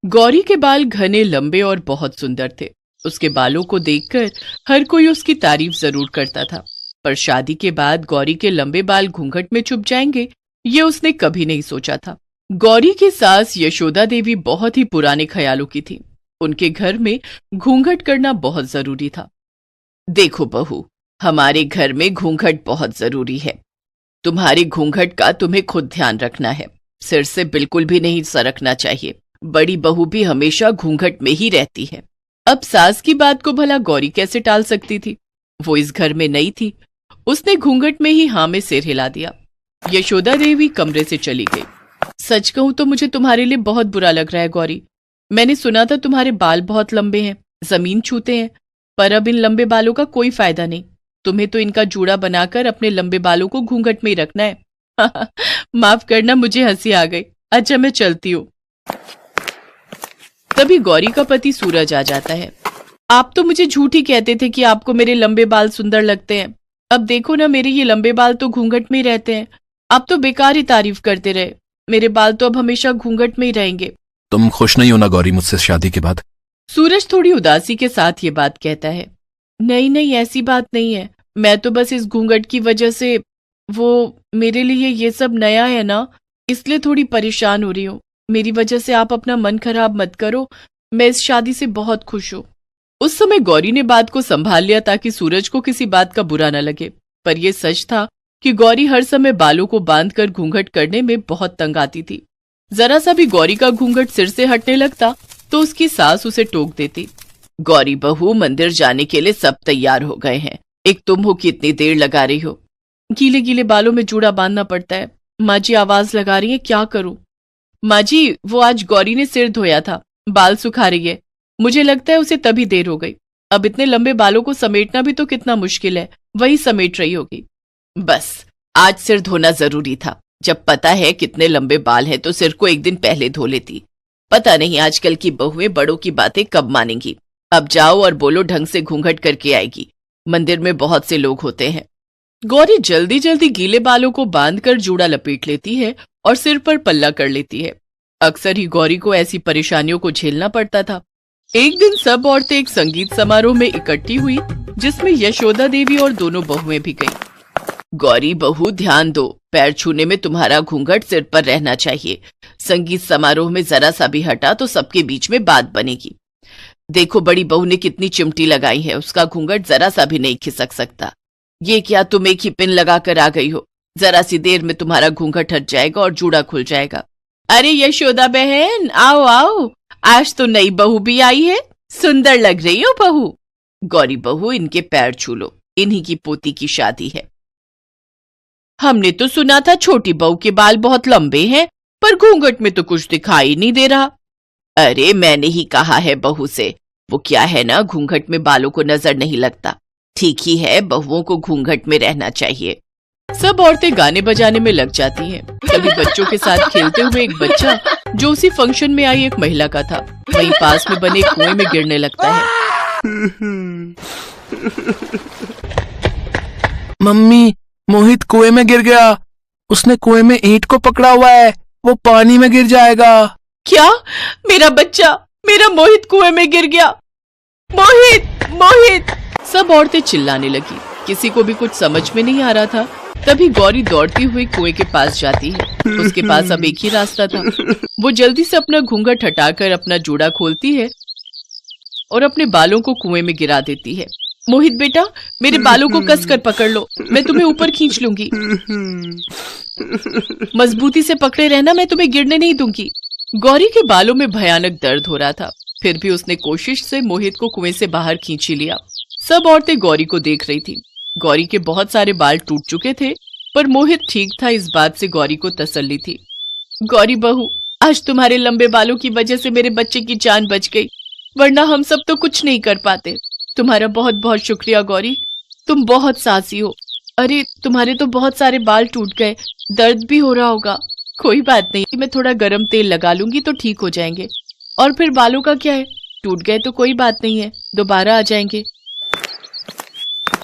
गौरी के बाल घने, लंबे और बहुत सुंदर थे। उसके बालों को देखकर हर कोई उसकी तारीफ जरूर करता था, पर शादी के बाद गौरी के लंबे बाल घूंघट में छुप जाएंगे, ये उसने कभी नहीं सोचा था। गौरी की सास यशोदा देवी बहुत ही पुराने ख्यालों की थी। उनके घर में घूंघट करना बहुत जरूरी था। देखो बहू, हमारे घर में घूंघट बहुत जरूरी है। तुम्हारे घूंघट का तुम्हें खुद ध्यान रखना है। सिर से बिल्कुल भी नहीं सरकना चाहिए। बड़ी बहू भी हमेशा घूंघट में ही रहती है। अब सास की बात को भला गौरी कैसे टाल सकती थी? वो इस घर में नई थी। उसने घूंघट में ही हाँ में सिर हिला दिया। यशोदा देवी कमरे से चली गई। सच कहूं तो मुझे तुम्हारे लिए बहुत बुरा लग रहा है गौरी। मैंने सुना था तुम्हारे बाल बहुत लंबे हैं, जमीन छूते हैं, पर अब इन लंबे बालों का कोई फायदा नहीं। तुम्हें तो इनका जूड़ा बनाकर अपने लंबे बालों को घूंघट में ही रखना है। माफ करना, मुझे हंसी आ गई। अच्छा, मैं चलती हूँ। तभी गौरी का पति सूरज आ जाता है। आप तो मुझे झूठ ही कहते थे कि आपको मेरे लंबे बाल सुंदर लगते हैं। अब देखो ना, मेरे ये लंबे बाल तो घूंघट में ही रहते हैं। आप तो बेकार ही तारीफ करते रहे। मेरे बाल तो अब हमेशा घूंघट में ही रहेंगे। तुम खुश नहीं हो ना गौरी मुझसे शादी के बाद? सूरज थोड़ी उदासी के साथ ये बात कहता है। नहीं नहीं, ऐसी बात नहीं है। मैं तो बस इस घूंघट की वजह से, वो मेरे लिए ये सब नया है ना, इसलिए थोड़ी परेशान हो रही हूँ। मेरी वजह से आप अपना मन खराब मत करो। मैं इस शादी से बहुत खुश हूँ। उस समय गौरी ने बात को संभाल लिया ताकि सूरज को किसी बात का बुरा न लगे, पर यह सच था कि गौरी हर समय बालों को बांधकर घूंघट करने में बहुत तंग आती थी। जरा सा भी गौरी का घूंघट सिर से हटने लगता तो उसकी सास उसे टोक देती। गौरी बहू, मंदिर जाने के लिए सब तैयार हो गए हैं। एक तुम हो कि इतनी देर लगा रही हो। गीले गीले बालों में जूड़ा बांधना पड़ता है। माँ जी आवाज लगा रही है, क्या करूं? माँ जी, वो आज गौरी ने सिर धोया था, बाल सुखा रही है। मुझे लगता है उसे तभी देर हो गई। अब इतने लंबे बालों को समेटना भी तो कितना मुश्किल है, वही समेट रही होगी। बस, आज सिर धोना जरूरी था। जब पता है कितने लंबे बाल हैं तो सिर को एक दिन पहले धो लेती। पता नहीं आजकल की बहुएं बड़ों की बातें कब मानेंगी। अब जाओ और बोलो ढंग से घूंघट करके आएगी। मंदिर में बहुत से लोग होते हैं। गौरी जल्दी जल्दी गीले बालों को बांधकर जूड़ा लपेट लेती है और सिर पर पल्ला कर लेती है। अक्सर ही गौरी को ऐसी परेशानियों को झेलना पड़ता था। एक दिन सब औरतें एक संगीत समारोह में इकट्ठी हुई, जिसमें यशोदा देवी और दोनों बहुएं भी गईं। गौरी बहू, ध्यान दो, पैर छूने में तुम्हारा घूंघट सिर पर रहना चाहिए। संगीत समारोह में जरा सा भी हटा तो सबके बीच में बात बनेगी। देखो, बड़ी बहू ने कितनी चिमटी लगाई है, उसका घूंघट जरा सा भी नहीं खिसक सकता। ये क्या, तुम एक ही पिन लगाकर आ गई हो? जरा सी देर में तुम्हारा घूंघट हट जाएगा और जूड़ा खुल जाएगा। अरे यशोदा बहन, आओ आओ, आज तो नई बहू भी आई है। सुंदर लग रही हो बहू। गौरी बहू, इनके पैर छू लो, इन्हीं की पोती की शादी है। हमने तो सुना था छोटी बहू के बाल बहुत लंबे हैं, पर घूंघट में तो कुछ दिखाई नहीं दे रहा। अरे मैंने ही कहा है बहू से, वो क्या है ना, घूंघट में बालों को नजर नहीं लगता। ठीक ही है, बहुओं को घूंघट में रहना चाहिए। सब औरतें गाने बजाने में लग जाती हैं। कभी बच्चों के साथ खेलते हुए एक बच्चा, जो उसी फंक्शन में आई एक महिला का था, वहीं पास में बने कुएं में गिरने लगता है। मम्मी, मोहित कुएं में गिर गया। उसने कुएं में ईंट को पकड़ा हुआ है, वो पानी में गिर जाएगा। क्या? मेरा बच्चा, मेरा मोहित कुएं में गिर गया। मोहित, मोहित! सब औरतें चिल्लाने लगी। किसी को भी कुछ समझ में नहीं आ रहा था। तभी गौरी दौड़ती हुई कुएं के पास जाती है। उसके पास अब एक ही रास्ता था। वो जल्दी से अपना घूंघट हटाकर अपना जूड़ा खोलती है और अपने बालों को कुएं में गिरा देती है। मोहित बेटा, मेरे बालों को कसकर पकड़ लो, मैं तुम्हें ऊपर खींच लूंगी। मजबूती से पकड़े रहना, मैं तुम्हें गिरने नहीं दूंगी। गौरी के बालों में भयानक दर्द हो रहा था, फिर भी उसने कोशिश से मोहित को कुएं से बाहर खींच ही लिया। सब औरतें गौरी को देख रही थी। गौरी के बहुत सारे बाल टूट चुके थे, पर मोहित ठीक था, इस बात से गौरी को तसल्ली थी। गौरी बहू, आज तुम्हारे लंबे बालों की वजह से मेरे बच्चे की जान बच गई, वरना हम सब तो कुछ नहीं कर पाते। तुम्हारा बहुत बहुत शुक्रिया गौरी, तुम बहुत साहसी हो। अरे तुम्हारे तो बहुत सारे बाल टूट गए, दर्द भी हो रहा होगा। कोई बात नहीं, मैं थोड़ा गर्म तेल लगा लूंगी तो ठीक हो जाएंगे। और फिर बालों का क्या है, टूट गए तो कोई बात नहीं है, दोबारा आ जाएंगे।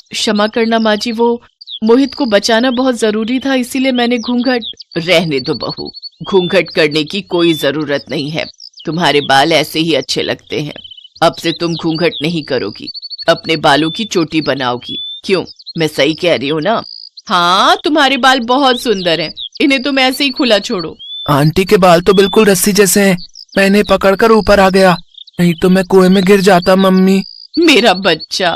क्षमा करना माँ जी, वो मोहित को बचाना बहुत जरूरी था, इसीलिए मैंने घूंघट। रहने दो बहू, घूंघट करने की कोई जरूरत नहीं है। तुम्हारे बाल ऐसे ही अच्छे लगते हैं। अब से तुम घूंघट नहीं करोगी, अपने बालों की चोटी बनाओगी। क्यों, मैं सही कह रही हूँ ना? हाँ, तुम्हारे बाल बहुत सुंदर हैं, इन्हें तुम ऐसे ही खुला छोड़ो। आंटी के बाल तो बिल्कुल रस्सी जैसे हैं। मैं इन्हें पकड़कर ऊपर आ गया, नहीं तो मैं कुएं में गिर जाता। मम्मी, मेरा बच्चा।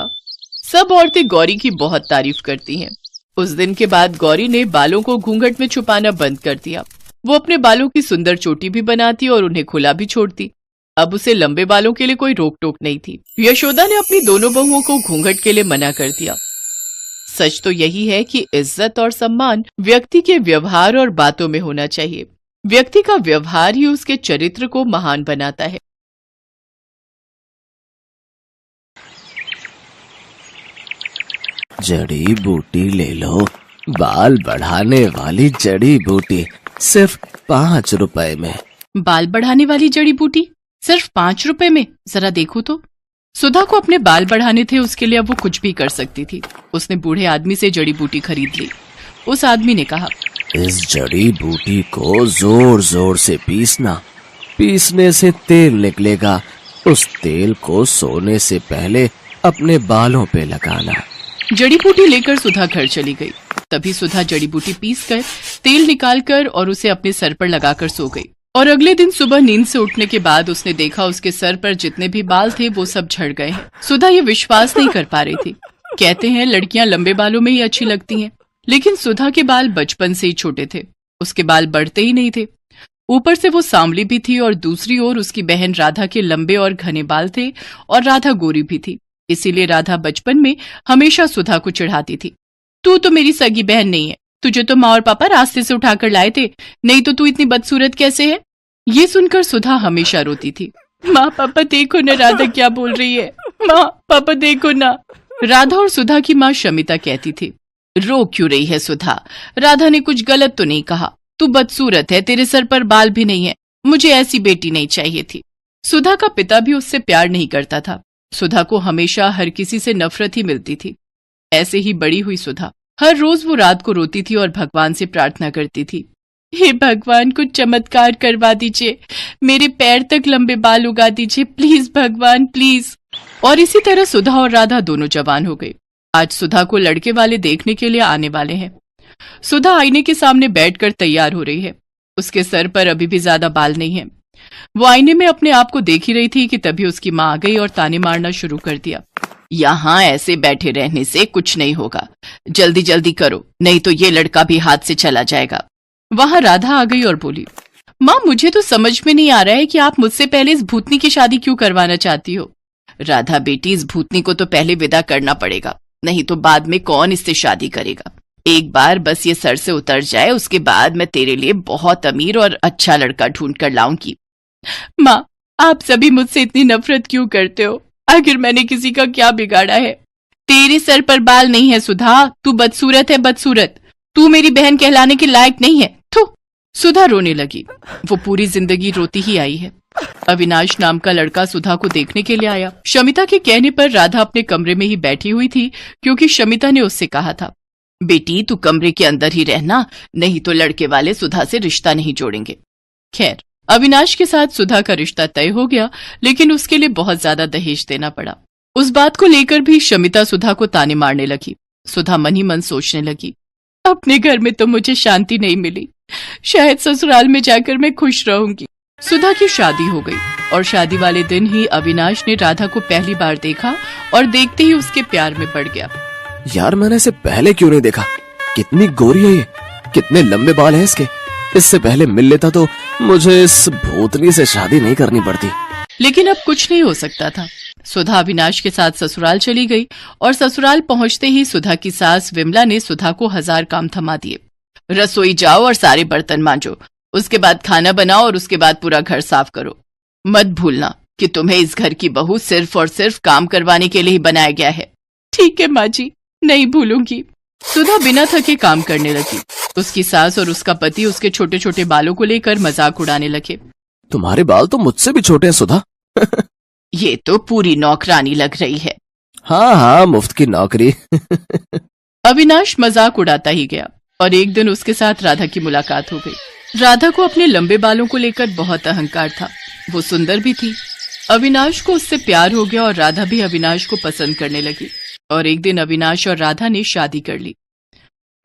सब औरतें गौरी की बहुत तारीफ करती हैं। उस दिन के बाद गौरी ने बालों को घूंघट में छुपाना बंद कर दिया। वो अपने बालों की सुंदर चोटी भी बनाती और उन्हें खुला भी छोड़ती। अब उसे लंबे बालों के लिए कोई रोक टोक नहीं थी। यशोदा ने अपनी दोनों बहुओं को घूंघट के लिए मना कर दिया। सच तो यही है कि इज्जत और सम्मान व्यक्ति के व्यवहार और बातों में होना चाहिए। व्यक्ति का व्यवहार ही उसके चरित्र को महान बनाता है। जड़ी बूटी ले लो, बाल बढ़ाने वाली जड़ी बूटी, सिर्फ 5 रुपए में। बाल बढ़ाने वाली जड़ी बूटी सिर्फ 5 रुपए में? जरा देखो तो। सुधा को अपने बाल बढ़ाने थे, उसके लिए अब वो कुछ भी कर सकती थी। उसने बूढ़े आदमी से जड़ी बूटी खरीद ली। उस आदमी ने कहा, इस जड़ी बूटी को जोर जोर से पीसना, पीसने से तेल निकलेगा। उस तेल को सोने से पहले अपने बालों पे लगाना। जड़ी बूटी लेकर सुधा घर चली गई। तभी सुधा जड़ी बूटी पीस कर तेल निकालकर और उसे अपने सर पर लगाकर सो गई। और अगले दिन सुबह नींद से उठने के बाद उसने देखा उसके सर पर जितने भी बाल थे वो सब झड़ गए हैं। सुधा ये विश्वास नहीं कर पा रही थी। कहते हैं लड़कियां लंबे बालों में ही अच्छी लगती हैं, लेकिन सुधा के बाल बचपन से ही छोटे थे। उसके बाल बढ़ते ही नहीं थे। ऊपर से वो सांवली भी थी और दूसरी ओर उसकी बहन राधा के लंबे और घने बाल थे और राधा गोरी भी थी। इसीलिए राधा बचपन में हमेशा सुधा को चिढ़ाती थी, तू तो मेरी सगी बहन नहीं है, तुझे तो माँ और पापा रास्ते से उठाकर लाए थे, नहीं तो तू इतनी बदसूरत कैसे है। ये सुनकर सुधा हमेशा रोती थी। माँ पापा देखो ना राधा क्या बोल रही है, माँ पापा देखो ना। राधा और सुधा की माँ शमिता कहती थी, रो क्यों रही है सुधा, राधा ने कुछ गलत तो नहीं कहा, तू बदसूरत है, तेरे सर पर बाल भी नहीं है, मुझे ऐसी बेटी नहीं चाहिए थी। सुधा का पिता भी उससे प्यार नहीं करता था। सुधा को हमेशा हर किसी से नफरत ही मिलती थी। ऐसे ही बड़ी हुई सुधा। हर रोज वो रात को रोती थी और भगवान से प्रार्थना करती थी, हे भगवान कुछ चमत्कार करवा दीजिए, मेरे पैर तक लंबे बाल उगा दीजिए, प्लीज भगवान प्लीज। और इसी तरह सुधा और राधा दोनों जवान हो गई। आज सुधा को लड़के वाले देखने के लिए आने वाले हैं। सुधा आईने के सामने बैठकर तैयार हो रही है। उसके सर पर अभी भी ज्यादा बाल नहीं है। वो आईने में अपने आप को देख ही रही थी कि तभी उसकी माँ आ गई और ताने मारना शुरू कर दिया, यहाँ ऐसे बैठे रहने से कुछ नहीं होगा, जल्दी जल्दी करो, नहीं तो ये लड़का भी हाथ से चला जाएगा। वहां राधा आ गई और बोली, माँ मुझे तो समझ में नहीं आ रहा है कि आप मुझसे पहले इस भूतनी की शादी क्यों करवाना चाहती हो। राधा बेटी, इस भूतनी को तो पहले विदा करना पड़ेगा, नहीं तो बाद में कौन इससे शादी करेगा। एक बार बस ये सर से उतर जाए, उसके बाद मैं तेरे लिए बहुत अमीर और अच्छा लड़का ढूंढ कर लाऊंगी। माँ आप सभी मुझसे इतनी नफरत क्यों करते हो, आखिर मैंने किसी का क्या बिगाड़ा है। तेरे सर पर बाल नहीं है सुधा, तू बदसूरत है बदसूरत, तू मेरी बहन कहलाने के लायक नहीं है। थू। सुधा रोने लगी। वो पूरी जिंदगी रोती ही आई है। अविनाश नाम का लड़का सुधा को देखने के लिए आया। शमिता के कहने पर राधा अपने कमरे में ही बैठी हुई थी, क्योंकि शमिता ने उससे कहा था, बेटी तू कमरे के अंदर ही रहना, नहीं तो लड़के वाले सुधा से रिश्ता नहीं जोड़ेंगे। खैर अविनाश के साथ सुधा का रिश्ता तय हो गया, लेकिन उसके लिए बहुत ज्यादा दहेज देना पड़ा। उस बात को लेकर भी शमिता सुधा को ताने मारने लगी। सुधा मन ही मन सोचने लगी, अपने घर में तो मुझे शांति नहीं मिली, शायद ससुराल में जाकर मैं खुश रहूंगी। सुधा की शादी हो गई और शादी वाले दिन ही अविनाश ने राधा को पहली बार देखा और देखते ही उसके प्यार में पड़ गया। यार मैंने इसे पहले क्यों नहीं देखा, कितनी गोरी है ये, कितने लंबे बाल हैं इसके। इससे पहले मिल लेता तो मुझे इस भूतनी से शादी नहीं करनी पड़ती। लेकिन अब कुछ नहीं हो सकता था। सुधा अविनाश के साथ ससुराल चली गई और ससुराल पहुंचते ही सुधा की सास विमला ने सुधा को 1000 काम थमा दिए। रसोई जाओ और सारे बर्तन मांजो, उसके बाद खाना बनाओ और उसके बाद पूरा घर साफ करो। मत भूलना कि तुम्हें इस घर की बहू सिर्फ और सिर्फ काम करवाने के लिए ही बनाया गया है। ठीक है माँ जी, नहीं भूलूंगी। सुधा बिना थके काम करने लगी। उसकी सास और उसका पति उसके छोटे छोटे बालों को लेकर मजाक उड़ाने लगे। तुम्हारे बाल तो मुझसे भी छोटे हैं सुधा। ये तो पूरी नौकरानी लग रही है। हाँ हाँ, मुफ्त की नौकरी। अविनाश मजाक उड़ाता ही गया और एक दिन उसके साथ राधा की मुलाकात हो गई। राधा को अपने लंबे बालों को लेकर बहुत अहंकार था। वो सुंदर भी थी। अविनाश को उससे प्यार हो गया और राधा भी अविनाश को पसंद करने लगी। और एक दिन अविनाश और राधा ने शादी कर ली।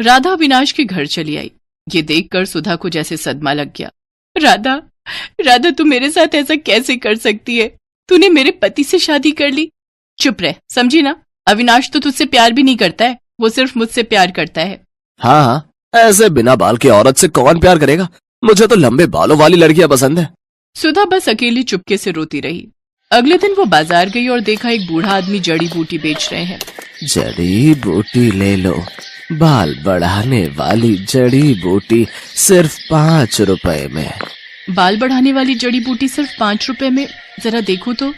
राधा अविनाश के घर चली आई। ये देखकर सुधा को जैसे सदमा लग गया। राधा, राधा तू मेरे साथ ऐसा कैसे कर सकती है? तूने मेरे पति से शादी कर ली। चुप रह, समझी ना? अविनाश तो तुझसे प्यार भी नहीं करता है, वो सिर्फ मुझसे प्यार करता है। हाँ हाँ, ऐसे बिना बाल की औरत से कौन प्यार करेगा? मुझे तो लंबे बालों वाली लड़कियां पसंद है। सुधा बस अकेली चुपके से रोती रही। अगले दिन वो बाजार गई और देखा एक बूढ़ा आदमी जड़ी बूटी बेच रहे हैं। जड़ी बूटी ले लो, बाल बढ़ाने वाली जड़ी बूटी सिर्फ 5 रुपए में। बाल बढ़ाने वाली जड़ी बूटी सिर्फ 5 रुपए में? जरा देखो तो।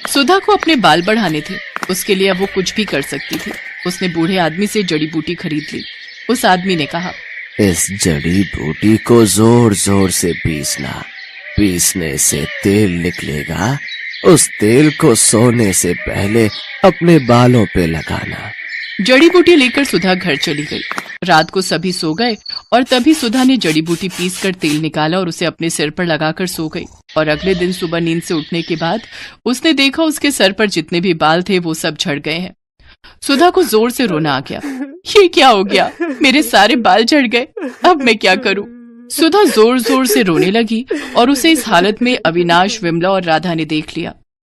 सुधा को अपने बाल बढ़ाने थे, उसके लिए अब वो कुछ भी कर सकती थी। उसने बूढ़े आदमी से जड़ी बूटी खरीद ली। उस आदमी ने कहा, इस जड़ी बूटी को जोर जोर से पीसना, पीसने से तेल निकलेगा। उस तेल को सोने से पहले अपने बालों पे लगाना। जड़ी बूटी लेकर सुधा घर चली गई। रात को सभी सो गए और तभी सुधा ने जड़ी बूटी पीसकर तेल निकाला और उसे अपने सिर पर लगाकर सो गई। और अगले दिन सुबह नींद से उठने के बाद उसने देखा उसके सर पर जितने भी बाल थे वो सब झड़ गए हैं। सुधा को जोर से रोना आ गया। ये क्या हो गया? मेरे सारे बाल झड़ गए, अब मैं क्या करूं? सुधा जोर जोर से रोने लगी और उसे इस हालत में अविनाश, विमला और राधा ने देख लिया।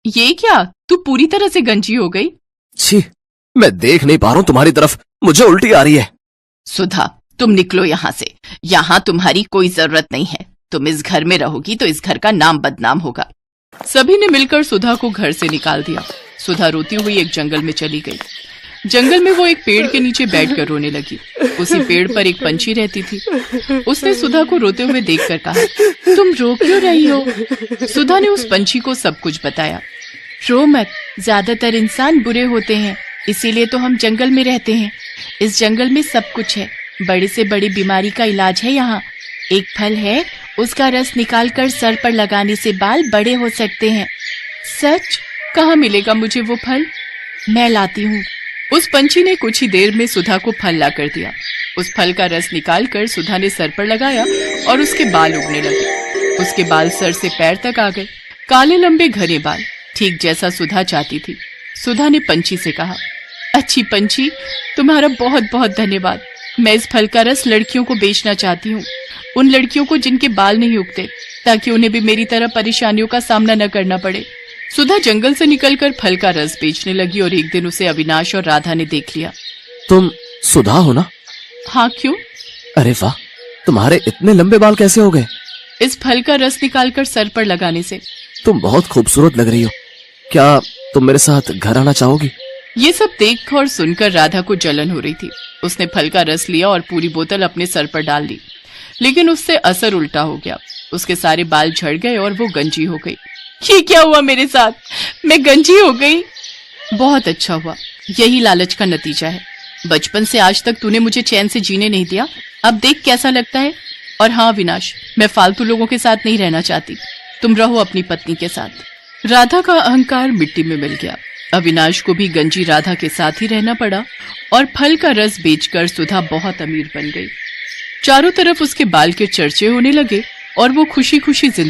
ये क्या, तू पूरी तरह से गंजी हो गई? छी, मैं देख नहीं पा रहा हूँ तुम्हारी तरफ, मुझे उल्टी आ रही है। सुधा, तुम निकलो यहाँ से। यहाँ तुम्हारी कोई जरूरत नहीं है। तुम इस घर में रहोगी तो इस घर का नाम बदनाम होगा। सभी ने मिलकर सुधा को घर से निकाल दिया। सुधा रोती हुई एक जंगल में चली गई। जंगल में वो एक पेड़ के नीचे बैठकर रोने लगी। उसी पेड़ पर एक पंछी रहती थी। उसने सुधा को रोते हुए देखकर कहा, तुम रो क्यों रही हो? सुधा ने उस पंछी को सब कुछ बताया। रो मत, ज्यादातर इंसान बुरे होते हैं, इसीलिए तो हम जंगल में रहते हैं। इस जंगल में सब कुछ है, बड़ी से बड़ी बीमारी का इलाज है यहाँ। एक फल है, उसका रस निकालकर सर पर लगाने से बाल बड़े हो सकते हैं। सच? कहाँ मिलेगा मुझे वो फल? मैं लाती हूँ। उस पंछी ने कुछ ही देर में सुधा को फल ला कर दिया। उस फल का रस निकालकर सुधा ने सर पर लगाया और उसके बाल उगने लगे। उसके बाल सर से पैर तक आ गए, काले लंबे घने बाल, ठीक जैसा सुधा चाहती थी। सुधा ने पंछी से कहा, अच्छी पंछी, तुम्हारा बहुत बहुत धन्यवाद। मैं इस फल का रस लड़कियों को बेचना चाहती हूँ, उन लड़कियों को जिनके बाल नहीं उगते, ताकि उन्हें भी मेरी तरह परेशानियों का सामना न करना पड़े। सुधा जंगल से निकलकर फल का रस बेचने लगी और एक दिन उसे अविनाश और राधा ने देख लिया। तुम सुधा हो ना? हाँ, क्यों? अरे वाह, तुम्हारे इतने लंबे बाल कैसे हो गए? इस फल का रस निकालकर सर पर लगाने से। तुम बहुत खूबसूरत लग रही हो। क्या तुम मेरे साथ घर आना चाहोगी? ये सब देख और सुनकर राधा को जलन हो रही थी। उसने फल का रस लिया और पूरी बोतल अपने सर पर डाल ली, लेकिन उससे असर उल्टा हो गया। उसके सारे बाल झड़ गए और वो गंजी हो गई। ये क्या हुआ मेरे साथ? मैं गंजी हो गई। बहुत अच्छा हुआ, यही लालच का नतीजा है। बचपन से आज तक तूने मुझे चैन से जीने नहीं दिया, अब देख कैसा लगता है। और हाँ विनाश, मैं फालतू लोगों के साथ नहीं रहना चाहती, तुम रहो अपनी पत्नी के साथ। राधा का अहंकार मिट्टी में मिल गया। अविनाश को भी गंजी राधा के साथ ही रहना पड़ा और फल का रस बेचकर सुधा बहुत अमीर बन गई। चारों तरफ उसके बाल के चर्चे होने लगे और वो खुशी खुशी जिंदगी